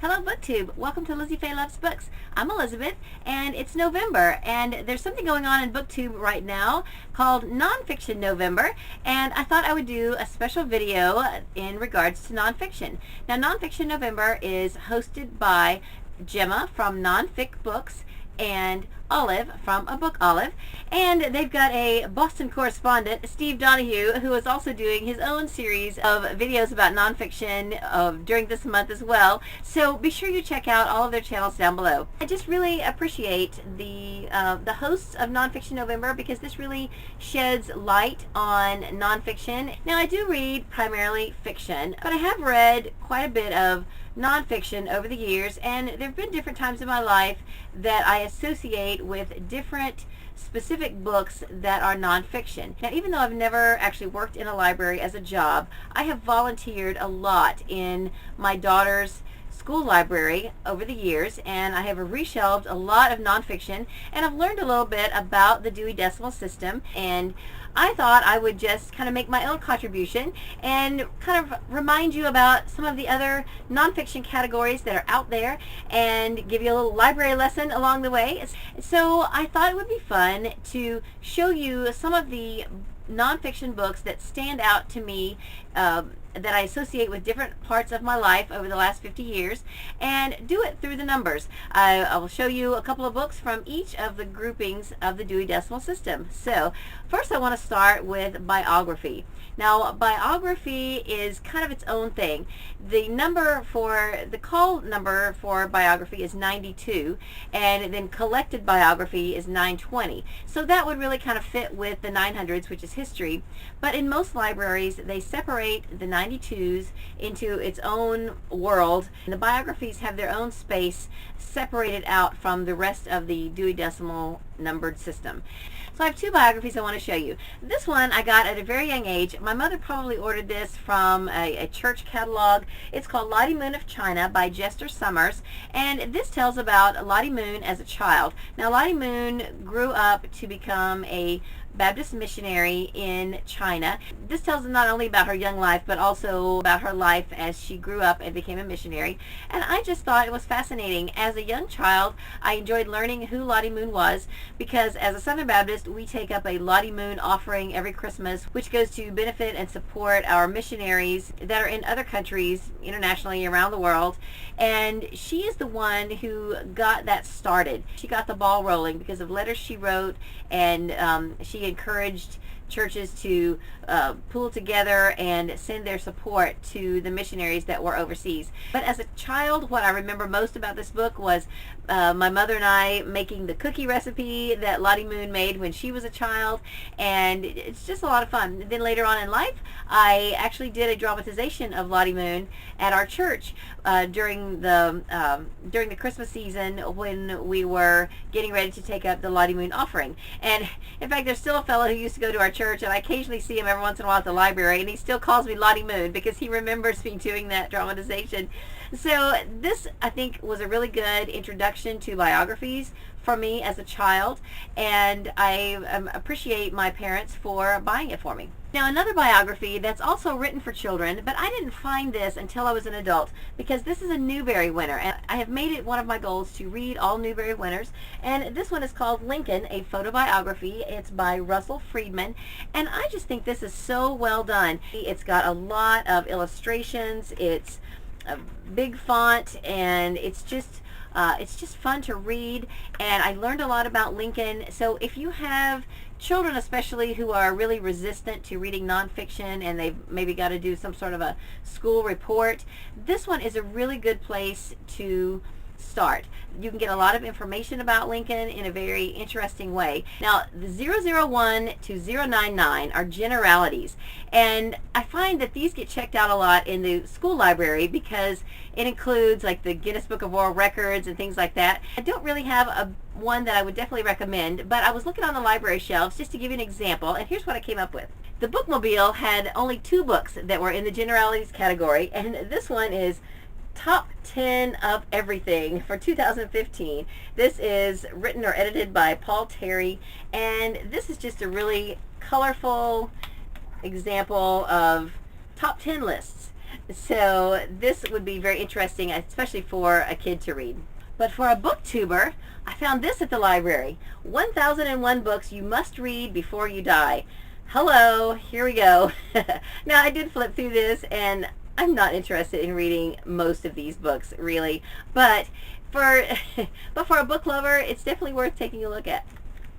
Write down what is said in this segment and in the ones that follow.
Hello BookTube, welcome to Lizzie Faye Loves Books. I'm Elizabeth and it's November and there's something going on in BookTube right now called NonFictionNovember, and I thought I would do a special video in regards to nonfiction. Now NonFictionNovember is hosted by Gemma from Non Fic Books and Olive from Abookolive, and they've got a Boston correspondent, Steve Donoghue, who is also doing his own series of videos about nonfiction during this month as well. So be sure you check out all of their channels down below. I just really appreciate the hosts of NonFictionNovember because this really sheds light on nonfiction. Now I do read primarily fiction, but I have read quite a bit of nonfiction over the years, and there have been different times in my life that I associate with different specific books that are nonfiction. Now, even though I've never actually worked in a library as a job, I have volunteered a lot in my daughter's school library over the years, and I have reshelved a lot of nonfiction, and I've learned a little bit about the Dewey Decimal System, and I thought I would just kind of make my own contribution and kind of remind you about some of the other nonfiction categories that are out there and give you a little library lesson along the way. So I thought it would be fun to show you some of the nonfiction books that stand out to me, that I associate with different parts of my life over the last 50 years, and do it through the numbers. I will show you a couple of books from each of the groupings of the Dewey Decimal System. So first I want to start with biography. Now biography is kind of its own thing. The call number for biography is 92, and then collected biography is 920. So that would really kind of fit with the 900s, which is history. But in most libraries they separate the 92s into its own world, and the biographies have their own space separated out from the rest of the Dewey Decimal numbered system. So I have two biographies I want to show you. This one I got at a very young age. My mother probably ordered this from a church catalog. It's called Lottie Moon of China by Jester Summers, and this tells about Lottie Moon as a child. Now Lottie Moon grew up to become a Baptist missionary in China. This tells not only about her young life, but also about her life as she grew up and became a missionary. And I just thought it was fascinating. As a young child, I enjoyed learning who Lottie Moon was, because as a Southern Baptist, we take up a Lottie Moon offering every Christmas, which goes to benefit and support our missionaries that are in other countries internationally around the world. And she is the one who got that started. She got the ball rolling because of letters she wrote, and she encouraged churches to pool together and send their support to the missionaries that were overseas. But as a child, what I remember most about this book was my mother and I making the cookie recipe that Lottie Moon made when she was a child, and it's just a lot of fun. Then later on in life, I actually did a dramatization of Lottie Moon at our church during the Christmas season when we were getting ready to take up the Lottie Moon offering. And in fact, there's still a fellow who used to go to our church, and I occasionally see him every once in a while at the library, and he still calls me Lottie Moon because he remembers me doing that dramatization. So this, I think, was a really good introduction to biographies for me as a child, and I appreciate my parents for buying it for me. Now another biography that's also written for children, but I didn't find this until I was an adult, because this is a Newbery winner, and I have made it one of my goals to read all Newbery winners, and this one is called Lincoln, a Photobiography. It's by Russell Friedman, and I just think this is so well done. It's got a lot of illustrations, it's a big font, and it's just fun to read, and I learned a lot about Lincoln. So if you have children especially who are really resistant to reading nonfiction and they've maybe got to do some sort of a school report, this one is a really good place to start. You can get a lot of information about Lincoln in a very interesting way. Now, the 001 to 099 are generalities, and I find that these get checked out a lot in the school library because it includes like the Guinness Book of World Records and things like that. I don't really have one that I would definitely recommend, but I was looking on the library shelves just to give you an example, and here's what I came up with. The Bookmobile had only 2 books that were in the generalities category, and this one is Top 10 of Everything for 2015. This is written or edited by Paul Terry, and this is just a really colorful example of top 10 lists. So this would be very interesting, especially for a kid to read. But for a booktuber, I found this at the library. 1001 Books You Must Read Before You Die. Hello, here we go. Now, I did flip through this, and I'm not interested in reading most of these books, really. But for a book lover, it's definitely worth taking a look at.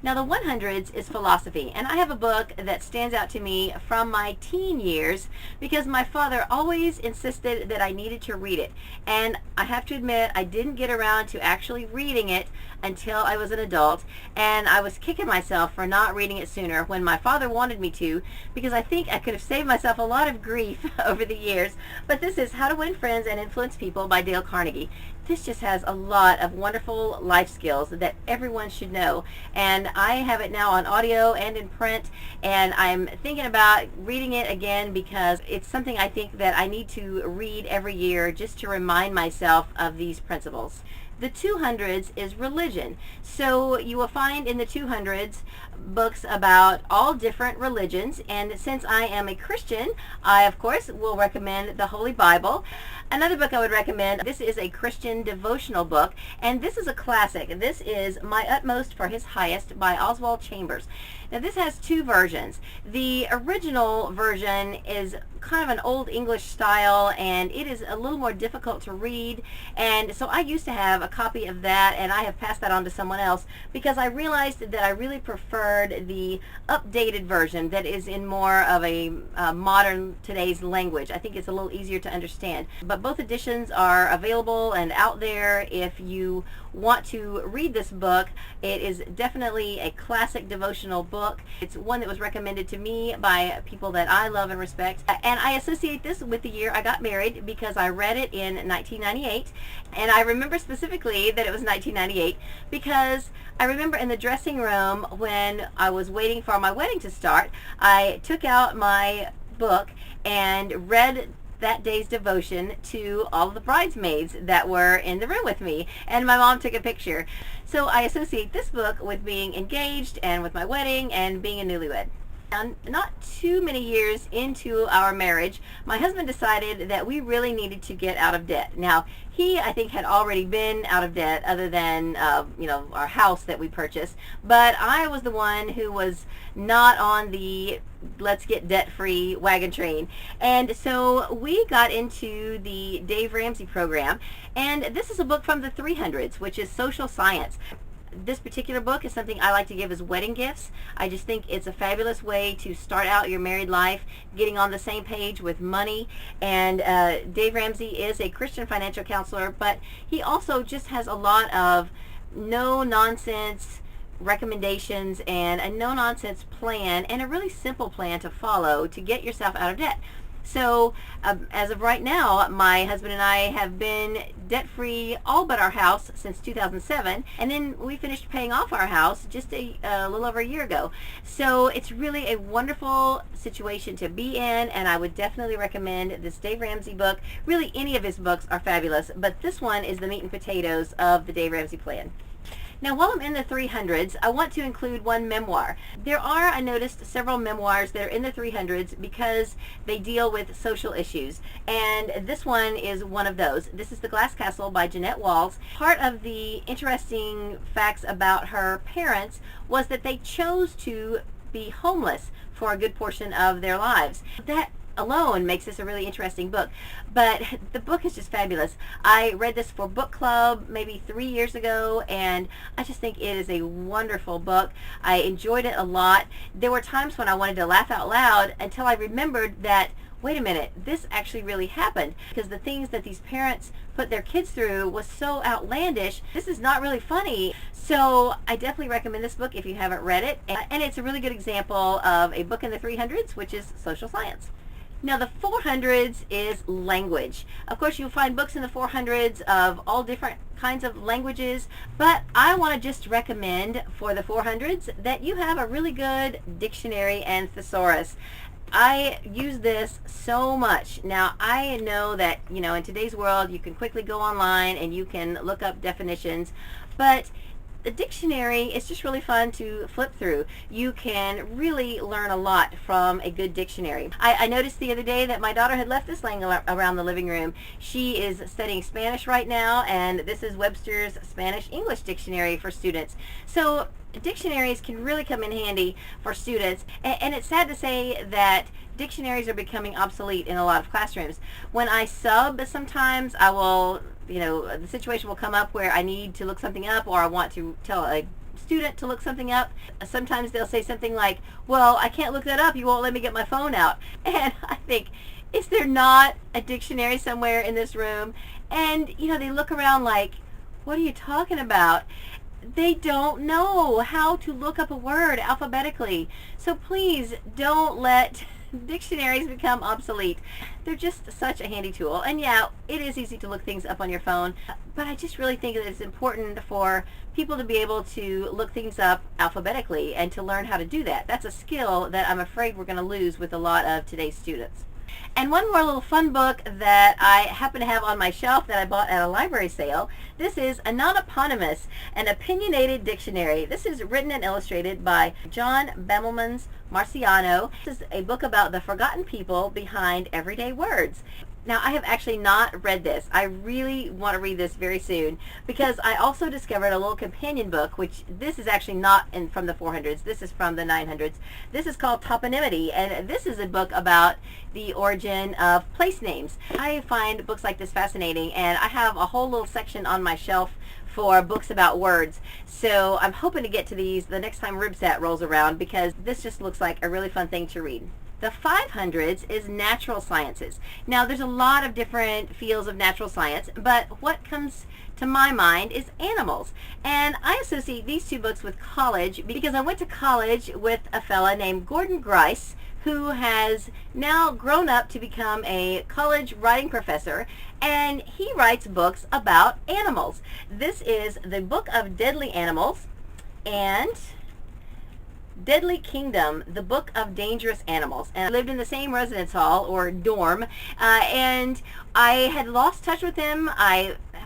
Now, the 100s is philosophy, and I have a book that stands out to me from my teen years because my father always insisted that I needed to read it. And I have to admit, I didn't get around to actually reading it until I was an adult, and I was kicking myself for not reading it sooner when my father wanted me to, because I think I could have saved myself a lot of grief over the years. But this is How to Win Friends and Influence People by Dale Carnegie. This just has a lot of wonderful life skills that everyone should know, and I have it now on audio and in print, and I'm thinking about reading it again because it's something I think that I need to read every year just to remind myself of these principles. The 200s is religion. So you will find in the 200s books about all different religions, and since I am a Christian, I of course will recommend the Holy Bible. Another book I would recommend, this is a Christian devotional book, and this is a classic. This is My Utmost for His Highest by Oswald Chambers. Now this has two versions. The original version is kind of an old English style, and it is a little more difficult to read, and so I used to have a copy of that, and I have passed that on to someone else because I realized that I really preferred the updated version that is in more of a modern today's language. I think it's a little easier to understand. But both editions are available and out there if you want to read this book. It is definitely a classic devotional book. It's one that was recommended to me by people that I love and respect, and I associate this with the year I got married because I read it in 1998, and I remember specifically that it was 1998 because I remember in the dressing room when I was waiting for my wedding to start, I took out my book and read that day's devotion to all of the bridesmaids that were in the room with me, and my mom took a picture. So I associate this book with being engaged and with my wedding and being a newlywed. Now, not too many years into our marriage, my husband decided that we really needed to get out of debt. Now, he, I think, had already been out of debt other than, our house that we purchased, but I was the one who was not on the let's get debt-free wagon train. And so we got into the Dave Ramsey program, and this is a book from the 300s, which is social science. This particular book is something I like to give as wedding gifts. I just think it's a fabulous way to start out your married life, getting on the same page with money. And Dave Ramsey is a Christian financial counselor, but he also just has a lot of no-nonsense recommendations and a no-nonsense plan, and a really simple plan to follow to get yourself out of debt. So as of right now, my husband and I have been debt-free all but our house since 2007, and then we finished paying off our house just a little over a year ago. So it's really a wonderful situation to be in, and I would definitely recommend this Dave Ramsey book. Really, any of his books are fabulous, but this one is the meat and potatoes of the Dave Ramsey plan. Now, while I'm in the 300s, I want to include one memoir. There are, I noticed, several memoirs that are in the 300s because they deal with social issues, and this one is one of those. This is The Glass Castle by Jeanette Walls. Part of the interesting facts about her parents was that they chose to be homeless for a good portion of their lives. That alone makes this a really interesting book, but the book is just fabulous. I read this for book club maybe 3 years ago, and I just think it is a wonderful book. I enjoyed it a lot. There were times when I wanted to laugh out loud until I remembered that, wait a minute, this actually really happened, because the things that these parents put their kids through was so outlandish. This is not really funny. So I definitely recommend this book if you haven't read it, and it's a really good example of a book in the 300s, which is social science. Now, the 400s is language. Of course, you'll find books in the 400s of all different kinds of languages, but I want to just recommend for the 400s that you have a really good dictionary and thesaurus. I use this so much. Now, I know that, in today's world, you can quickly go online and you can look up definitions, but the dictionary is just really fun to flip through. You can really learn a lot from a good dictionary. I noticed the other day that my daughter had left this laying around the living room. She is studying Spanish right now, and this is Webster's Spanish-English Dictionary for students. So dictionaries can really come in handy for students, and it's sad to say that dictionaries are becoming obsolete in a lot of classrooms. When I sub, sometimes I will, the situation will come up where I need to look something up, or I want to tell a student to look something up. Sometimes they'll say something like, well, I can't look that up, you won't let me get my phone out. And I think, is there not a dictionary somewhere in this room? And they look around like, what are you talking about? They don't know how to look up a word alphabetically. So please don't let dictionaries become obsolete. They're just such a handy tool. And yeah, it is easy to look things up on your phone, but I just really think that it's important for people to be able to look things up alphabetically and to learn how to do that. That's a skill that I'm afraid we're going to lose with a lot of today's students. And one more little fun book that I happen to have on my shelf that I bought at a library sale. This is a non-eponymous, an opinionated dictionary. This is written and illustrated by John Bemelmans Marciano. This is a book about the forgotten people behind everyday words. Now, I have actually not read this. I really want to read this very soon, because I also discovered a little companion book, which this is actually not from the 400s. This is from the 900s. This is called Toponymity, and this is a book about the origin of place names. I find books like this fascinating, and I have a whole little section on my shelf for books about words. So I'm hoping to get to these the next time RibSat rolls around, because this just looks like a really fun thing to read. The 500s is natural sciences. Now, there's a lot of different fields of natural science, but what comes to my mind is animals. And I associate these two books with college because I went to college with a fella named Gordon Grice, who has now grown up to become a college writing professor, and he writes books about animals. This is the Book of Deadly Animals and Deadly Kingdom, the Book of Dangerous Animals. And I lived in the same residence hall or dorm, and I had lost touch with him.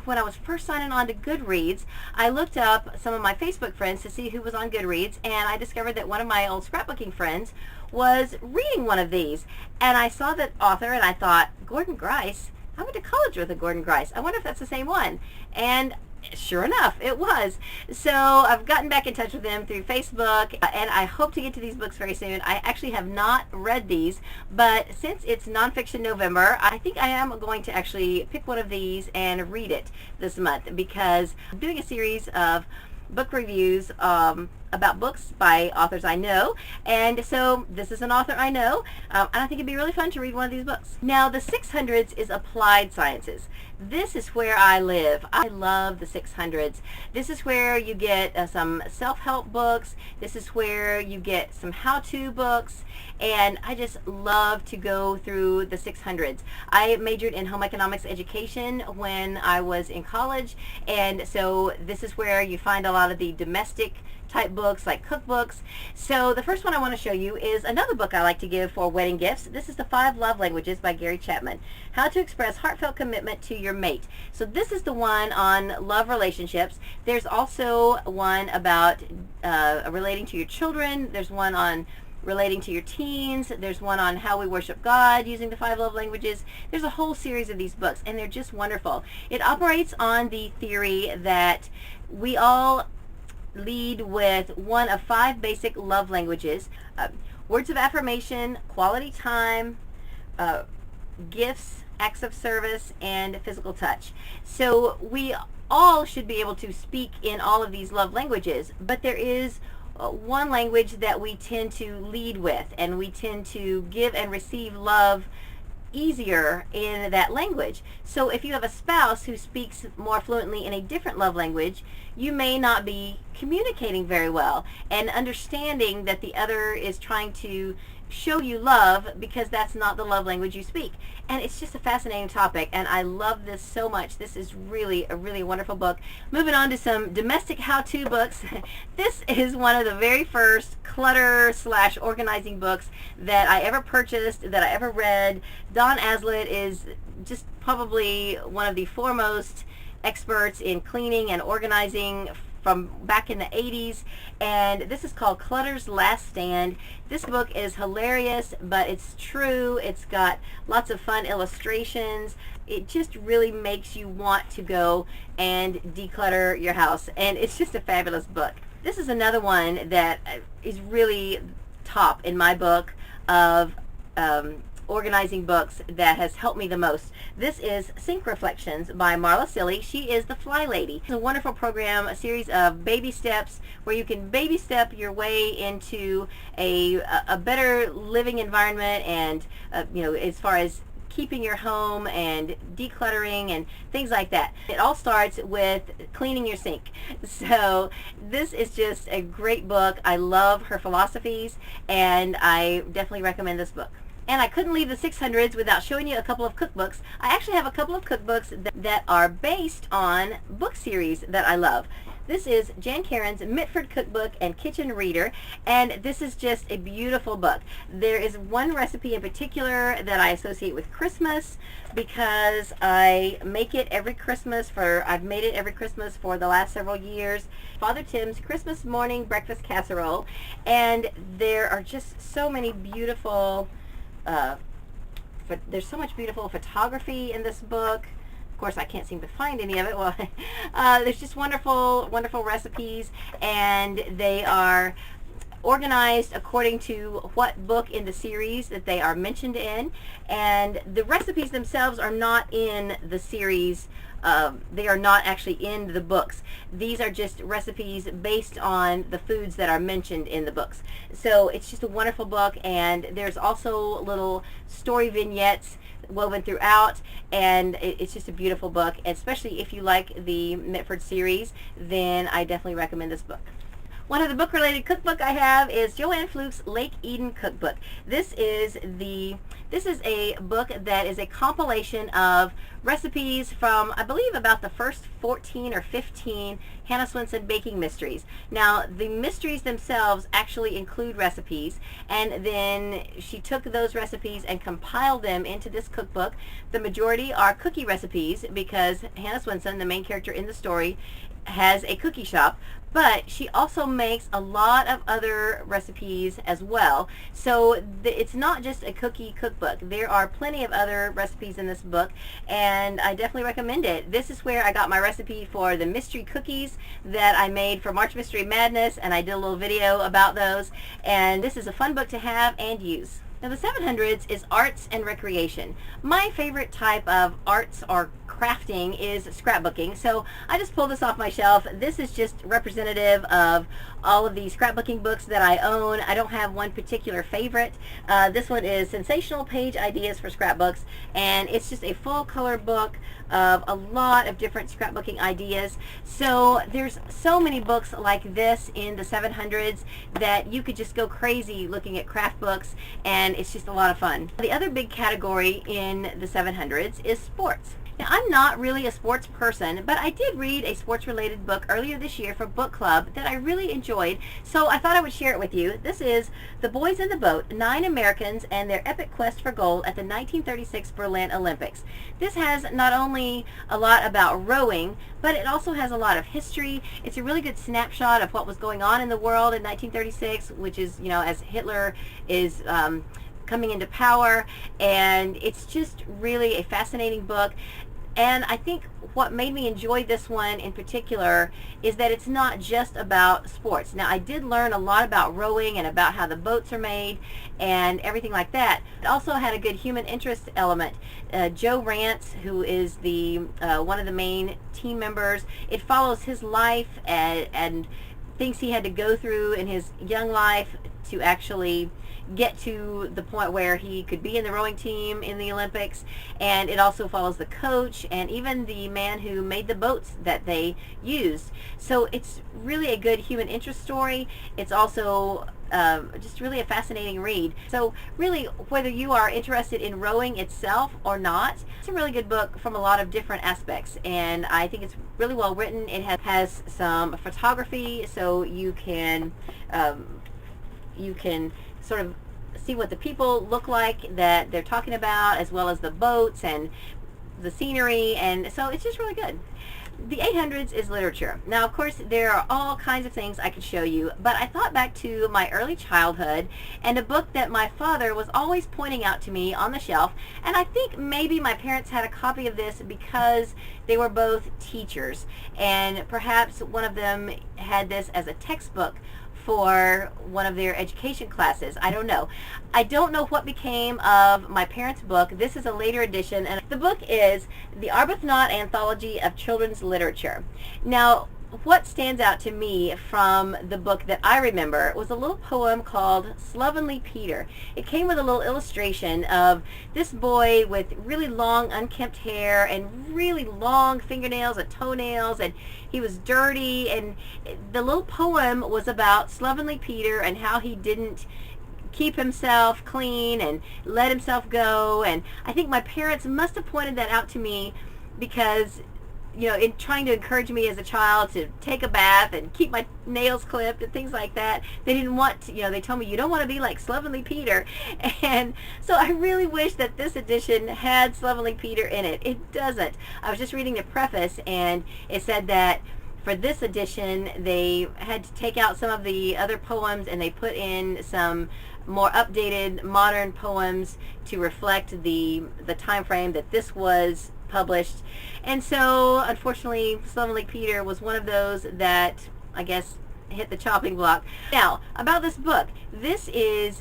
When I was first signing on to Goodreads, I looked up some of my Facebook friends to see who was on Goodreads, and I discovered that one of my old scrapbooking friends was reading one of these. And I saw that author, and I thought, Gordon Grice? I went to college with a Gordon Grice. I wonder if that's the same one. And sure enough, it was. So I've gotten back in touch with him through Facebook, and I hope to get to these books very soon. I actually have not read these, but since it's Nonfiction November, I think I am going to actually pick one of these and read it this month, because I'm doing a series of book reviews about books by authors I know, and so this is an author I know, and I think it'd be really fun to read one of these books. Now, the 600s is applied sciences. This is where I live. I love the 600s. This is where you get some self-help books. This is where you get some how-to books, and I just love to go through the 600s. I majored in home economics education when I was in college, and so this is where you find a lot of the domestic type books like cookbooks. So the first one I want to show you is another book I like to give for wedding gifts. This is The 5 Love Languages by Gary Chapman. How to express heartfelt commitment to your mate. So this is the one on love relationships. There's also one about relating to your children. There's one on relating to your teens. There's one on how we worship God using the 5 love languages. There's a whole series of these books, and they're just wonderful. It operates on the theory that we all lead with one of 5 basic love languages: words of affirmation, quality time, gifts, acts of service, and physical touch. So we all should be able to speak in all of these love languages, but there is one language that we tend to lead with, and we tend to give and receive love easier in that language. So if you have a spouse who speaks more fluently in a different love language, you may not be communicating very well and understanding that the other is trying to show you love because that's not the love language you speak. And it's just a fascinating topic, and I love this so much. This is really a really wonderful book. Moving on to some domestic how-to books. This is one of the very first clutter/organizing books that I ever purchased, that I ever read. Don Aslett is just probably one of the foremost experts in cleaning and organizing from back in the 80s, and this is called Clutter's Last Stand. This book is hilarious, but it's true. It's got lots of fun illustrations. It just really makes you want to go and declutter your house, and it's just a fabulous book. This is another one that is really top in my book of organizing books that has helped me the most. This is Sink Reflections by Marla Silly. She is the Fly Lady. It's a wonderful program, a series of baby steps where you can baby step your way into a better living environment, and you know, as far as keeping your home and decluttering and things like that. It all starts with cleaning your sink. So this is just a great book. I love her philosophies, and I definitely recommend this book. And I couldn't leave the 600s without showing you a couple of cookbooks. I actually have a couple of cookbooks that are based on book series that I love. This is Jan Karen's Mitford Cookbook and Kitchen Reader, and this is just a beautiful book. There is one recipe in particular that I associate with Christmas because I make it every Christmas I've made it every Christmas for the last several years. Father Tim's Christmas Morning Breakfast Casserole, and there are just so many beautiful there's so much beautiful photography in this book. Of course, I can't seem to find any of it. Well, there's just wonderful recipes, and they are organized according to what book in the series that they are mentioned in, and the recipes themselves are not in the series. They are not actually in the books. These are just recipes based on the foods that are mentioned in the books. So it's just a wonderful book, and there's also little story vignettes woven throughout, and it's just a beautiful book. Especially if you like the Mitford series, then I definitely recommend this book. One of the book-related cookbook I have is Joanne Fluke's Lake Eden Cookbook. This is a book that is a compilation of recipes from, I believe, about the first 14 or 15 Hannah Swenson baking mysteries. Now, the mysteries themselves actually include recipes, and then she took those recipes and compiled them into this cookbook. The majority are cookie recipes because Hannah Swenson, the main character in the story, has a cookie shop, but she also makes a lot of other recipes as well. So it's not just a cookie cookbook. There are plenty of other recipes in this book, and I definitely recommend it. This is where I got my recipe for the mystery cookies that I made for March Mystery Madness, and I did a little video about those, and this is a fun book to have and use. Now, the 700s is arts and recreation. My favorite type of arts or crafting is scrapbooking, so I just pulled this off my shelf. This is just representative of all of these scrapbooking books that I own. I don't have one particular favorite. This one is Sensational Page Ideas for Scrapbooks, and it's just a full color book of a lot of different scrapbooking ideas. So there's so many books like this in the 700s that you could just go crazy looking at craft books, and it's just a lot of fun. The other big category in the 700s is sports. Now, I'm not really a sports person, but I did read a sports-related book earlier this year for book club that I really enjoyed, so I thought I would share it with you. This is The Boys in the Boat, 9 Americans and Their Epic Quest for Gold at the 1936 Berlin Olympics. This has not only a lot about rowing, but it also has a lot of history. It's a really good snapshot of what was going on in the world in 1936, which is, you know, as Hitler is coming into power, and it's just really a fascinating book. And I think what made me enjoy this one in particular is that it's not just about sports. Now, I did learn a lot about rowing and about how the boats are made and everything like that. It also had a good human interest element. Joe Rance, who is the one of the main team members, it follows his life and things he had to go through in his young life to actually get to the point where he could be in the rowing team in the Olympics. And it also follows the coach and even the man who made the boats that they used. So it's really a good human interest story. It's also just really a fascinating read. So really, whether you are interested in rowing itself or not, it's a really good book from a lot of different aspects, and I think it's really well written. It has some photography, so you can sort of see what the people look like that they're talking about, as well as the boats and the scenery, and so it's just really good. The 800s is literature. Now, of course, there are all kinds of things I could show you, but I thought back to my early childhood and a book that my father was always pointing out to me on the shelf, and I think maybe my parents had a copy of this because they were both teachers, and perhaps one of them had this as a textbook for one of their education classes. I don't know. I don't know what became of my parents' book. This is a later edition, and the book is the Arbuthnot Anthology of Children's Literature. Now, what stands out to me from the book that I remember was a little poem called Slovenly Peter. It came with a little illustration of this boy with really long unkempt hair and really long fingernails and toenails, and he was dirty, and the little poem was about Slovenly Peter and how he didn't keep himself clean and let himself go. And I think my parents must have pointed that out to me because, you know, in trying to encourage me as a child to take a bath and keep my nails clipped and things like that, they didn't want to, you know, they told me you don't want to be like Slovenly Peter. And so I really wish that this edition had Slovenly Peter in it. It doesn't. I was just reading the preface, and it said that for this edition they had to take out some of the other poems and they put in some more updated modern poems to reflect the time frame that this was published. And so unfortunately Slovenly Peter was one of those that I guess hit the chopping block. Now, about this book, this is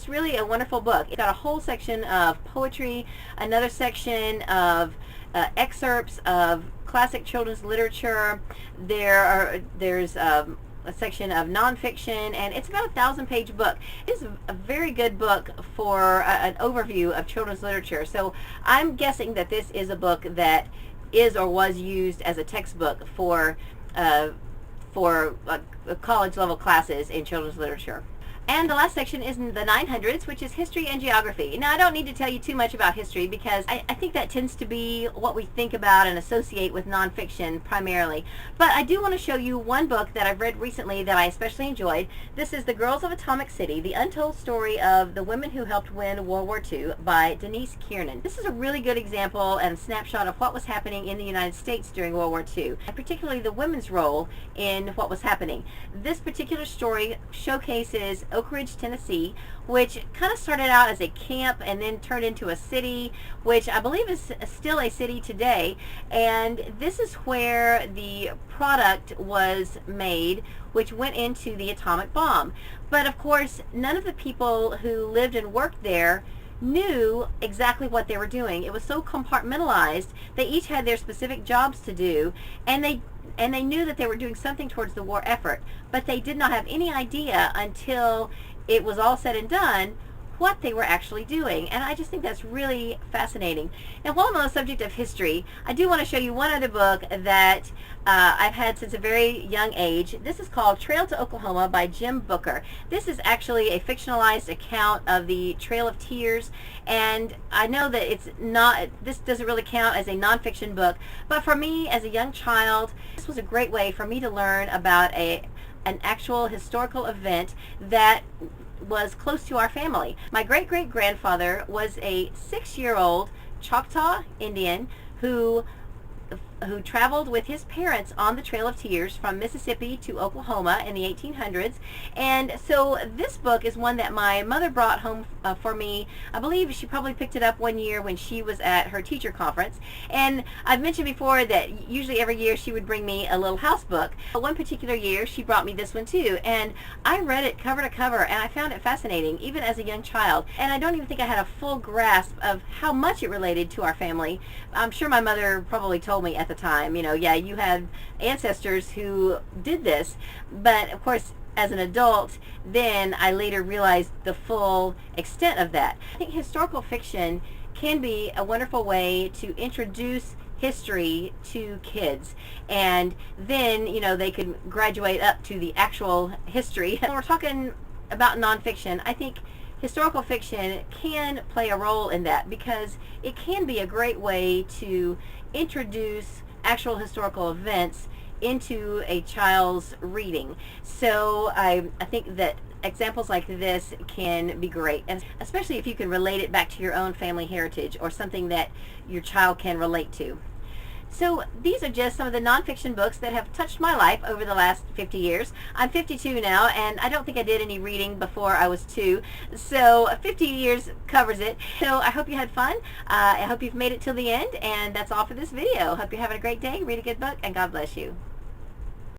really a wonderful book. It's got a whole section of poetry, another section of excerpts of classic children's literature. There's a section of nonfiction, and it's about a 1,000-page book. It's a very good book for an overview of children's literature. So I'm guessing that this is a book that is or was used as a textbook for college level classes in children's literature. And the last section is in the 900s, which is history and geography. Now, I don't need to tell you too much about history because I think that tends to be what we think about and associate with nonfiction primarily. But I do want to show you one book that I've read recently that I especially enjoyed. This is The Girls of Atomic City, The Untold Story of the Women Who Helped Win World War II by Denise Kiernan. This is a really good example and snapshot of what was happening in the United States during World War II, and particularly the women's role in what was happening. This particular story showcases Oak Ridge, Tennessee, which kind of started out as a camp and then turned into a city, which I believe is still a city today. And this is where the product was made, which went into the atomic bomb. But of course, none of the people who lived and worked there knew exactly what they were doing. It was so compartmentalized. They each had their specific jobs to do, and they knew that they were doing something towards the war effort, but they did not have any idea until it was all said and done what they were actually doing. And I just think that's really fascinating. Now, while I'm on the subject of history, I do want to show you one other book that I've had since a very young age. This is called Trail to Oklahoma by Jim Booker. This is actually a fictionalized account of the Trail of Tears, and I know that this doesn't really count as a nonfiction book, but for me as a young child, this was a great way for me to learn about an actual historical event that was close to our family. My great-great-grandfather was a 6-year-old Choctaw Indian who traveled with his parents on the Trail of Tears from Mississippi to Oklahoma in the 1800s. And so this book is one that my mother brought home for me. I believe she probably picked it up one year when she was at her teacher conference. And I've mentioned before that usually every year she would bring me a little house book. But one particular year she brought me this one too, and I read it cover to cover, and I found it fascinating even as a young child. And I don't even think I had a full grasp of how much it related to our family. I'm sure my mother probably told me at the time, yeah, you had ancestors who did this, but of course as an adult then I later realized the full extent of that. I think historical fiction can be a wonderful way to introduce history to kids, and then they could graduate up to the actual history. When we're talking about nonfiction, I think historical fiction can play a role in that because it can be a great way to introduce actual historical events into a child's reading. So I think that examples like this can be great, and especially if you can relate it back to your own family heritage or something that your child can relate to. So these are just some of the nonfiction books that have touched my life over the last 50 years. I'm 52 now, and I don't think I did any reading before I was 2, so 50 years covers it. So I hope you had fun. I hope you've made it till the end, and that's all for this video. Hope you're having a great day. Read a good book, and God bless you.